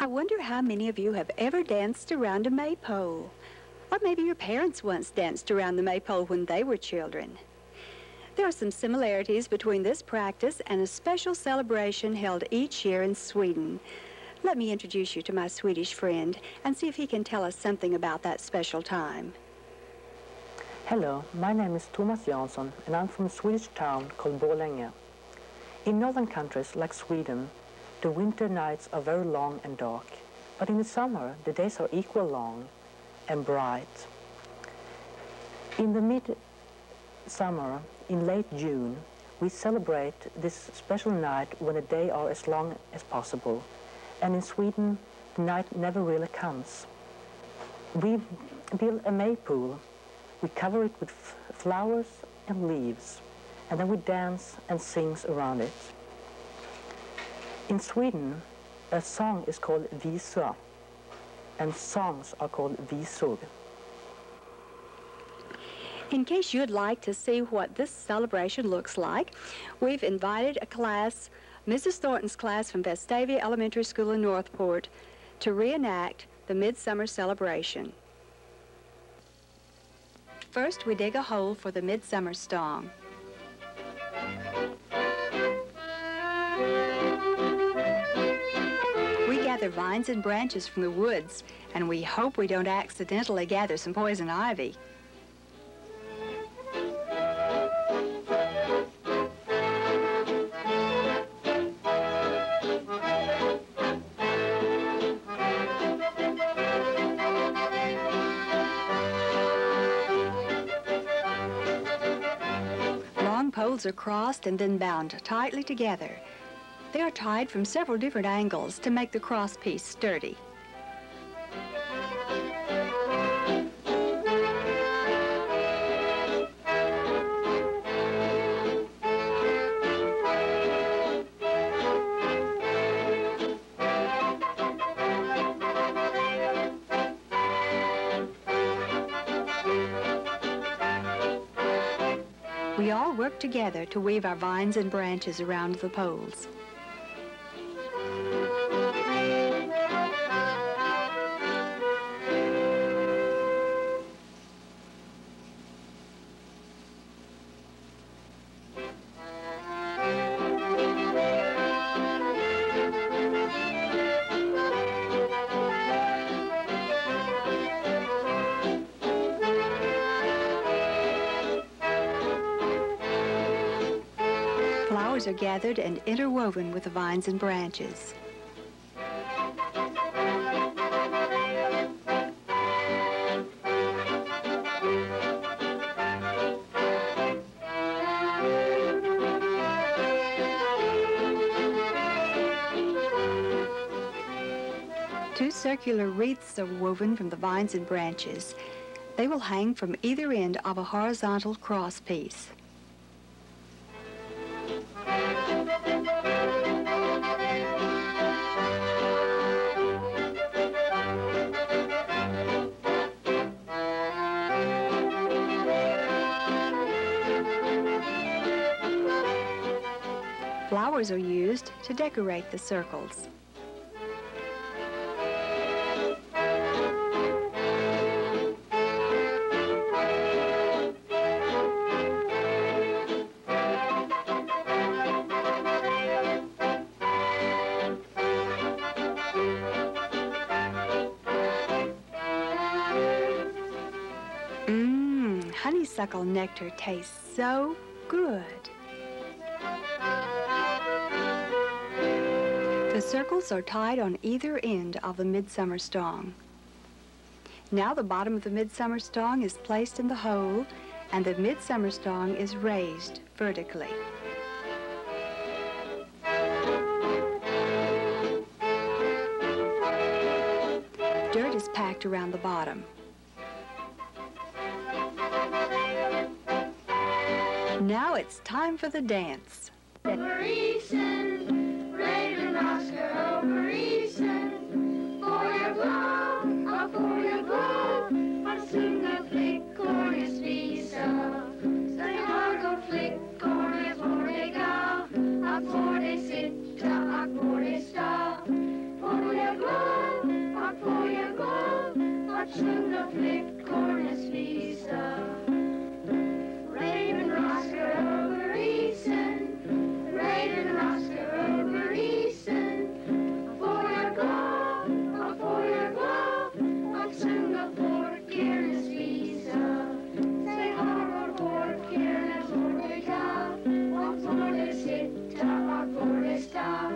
I wonder how many of you have ever danced around a maypole. Or maybe your parents once danced around the maypole when they were children. There are some similarities between this practice and a special celebration held each year in Sweden. Let me introduce you to my Swedish friend and see if he can tell us something about that special time. Hello, my name is Thomas Jansson and I'm from a Swedish town called Borlänge. In northern countries like Sweden, the winter nights are very long and dark, but in the summer the days are equal long and bright. In the mid-summer, in late June, we celebrate this special night when the days are as long as possible. And in Sweden, the night never really comes. We build a maypole. We cover it with flowers and leaves, and then we dance and sing around it. In Sweden, a song is called visa, and songs are called visor. In case you'd like to see what this celebration looks like, we've invited a class, Mrs. Thornton's class from Vestavia Elementary School in Northport, to reenact the midsummer celebration. First, we dig a hole for the midsummer storm. We gather vines and branches from the woods, and we hope we don't accidentally gather some poison ivy. Poles are crossed and then bound tightly together. They are tied from several different angles to make the cross piece sturdy. We all work together to weave our vines and branches around the poles. Flowers are gathered and interwoven with the vines and branches. Two circular wreaths are woven from the vines and branches. They will hang from either end of a horizontal cross piece. Flowers are used to decorate the circles. Honeysuckle nectar tastes so good. The circles are tied on either end of the midsummer stong. Now the bottom of the midsummer stong is placed in the hole and the midsummer stong is raised vertically. Dirt is packed around the bottom. Now it's time for the dance. Operation, Raven Oscar, Operation, for your glow, for your glow, att sjunga flickor i spisa. Sen jag går flickor i får dig gå, att får dig sitta, att får dig stå, for your glow. Sunga flick corners visa. Raven Oscar over Eason, Raven Oscar over Eason. For your glove, for your glove, I'll Sunga for Kiernes visa. Say harbor for Kiernes for the cow, one for the sita, or for the star.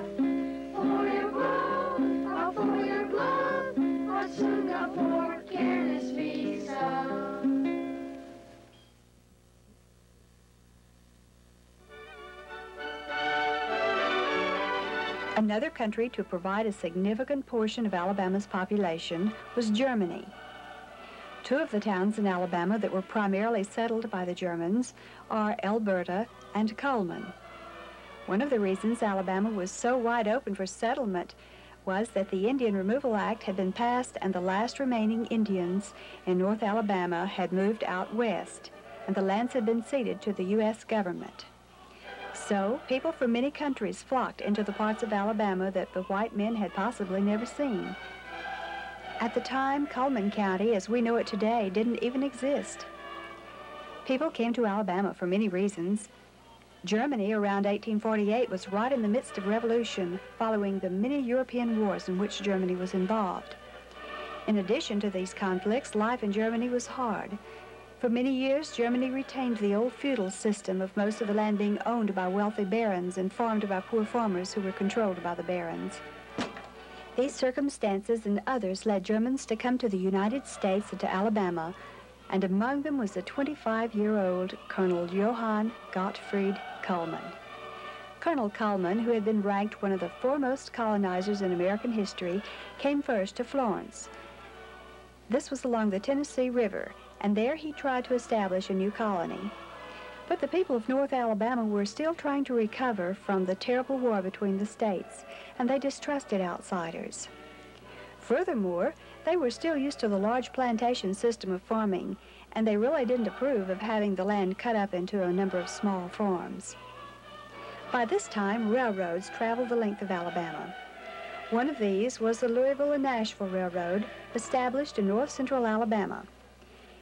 For your glove, for your glove, I'll Sunga for Kiernes visa. Another country to provide a significant portion of Alabama's population was Germany. Two of the towns in Alabama that were primarily settled by the Germans are Alberta and Cullman. One of the reasons Alabama was so wide open for settlement was that the Indian Removal Act had been passed and the last remaining Indians in North Alabama had moved out west, and the lands had been ceded to the U.S. government. So, people from many countries flocked into the parts of Alabama that the white men had possibly never seen. At the time, Cullman County, as we know it today, didn't even exist. People came to Alabama for many reasons. Germany, around 1848, was right in the midst of revolution following the many European wars in which Germany was involved. In addition to these conflicts, life in Germany was hard. For many years, Germany retained the old feudal system of most of the land being owned by wealthy barons and farmed by poor farmers who were controlled by the barons. These circumstances and others led Germans to come to the United States and to Alabama, and among them was the 25-year-old Colonel Johann Gottfried Cullman. Colonel Cullman, who had been ranked one of the foremost colonizers in American history, came first to Florence. This was along the Tennessee River, and there he tried to establish a new colony. But the people of North Alabama were still trying to recover from the terrible war between the states, and they distrusted outsiders. Furthermore, they were still used to the large plantation system of farming, and they really didn't approve of having the land cut up into a number of small farms. By this time, railroads traveled the length of Alabama. One of these was the Louisville and Nashville Railroad, established in north-central Alabama.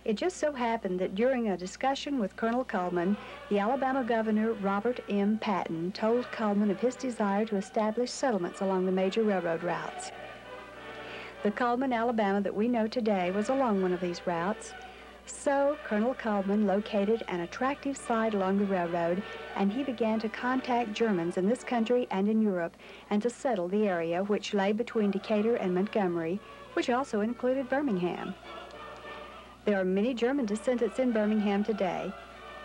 It just so happened that during a discussion with Colonel Cullman, the Alabama Governor Robert M. Patton told Cullman of his desire to establish settlements along the major railroad routes. The Cullman, Alabama that we know today was along one of these routes. So Colonel Cullman located an attractive site along the railroad, and he began to contact Germans in this country and in Europe and to settle the area which lay between Decatur and Montgomery, which also included Birmingham. There are many German descendants in Birmingham today,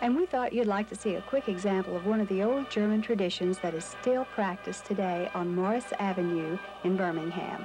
and we thought you'd like to see a quick example of one of the old German traditions that is still practiced today on Morris Avenue in Birmingham.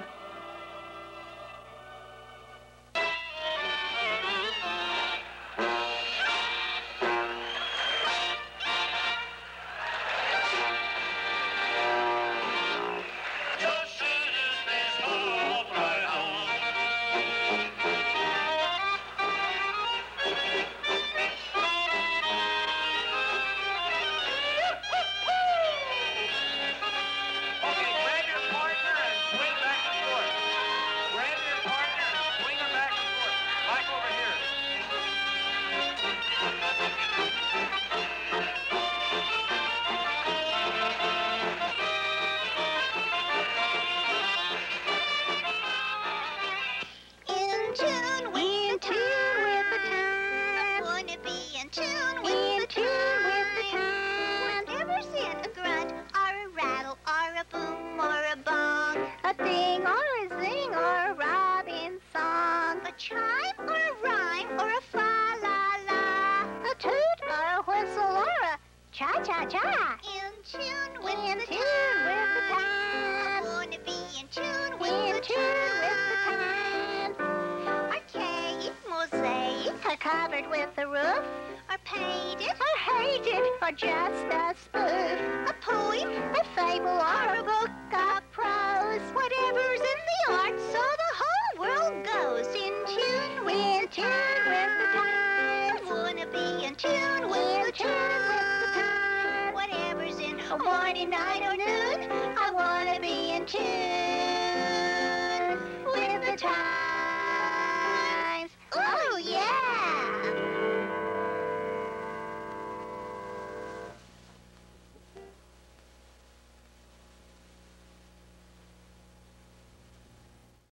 Cha-cha-cha. In tune with the time. I wanna be in tune with the time. Archaic, mosaic, covered with a roof, or painted, or hated, or just a spoof. A poem, a fable, or a book of prose. Whatever's in the art, so the whole world goes in tune with the time. I wanna be in tune with the time. Whatever's in a morning, night, or noon, I wanna be in tune.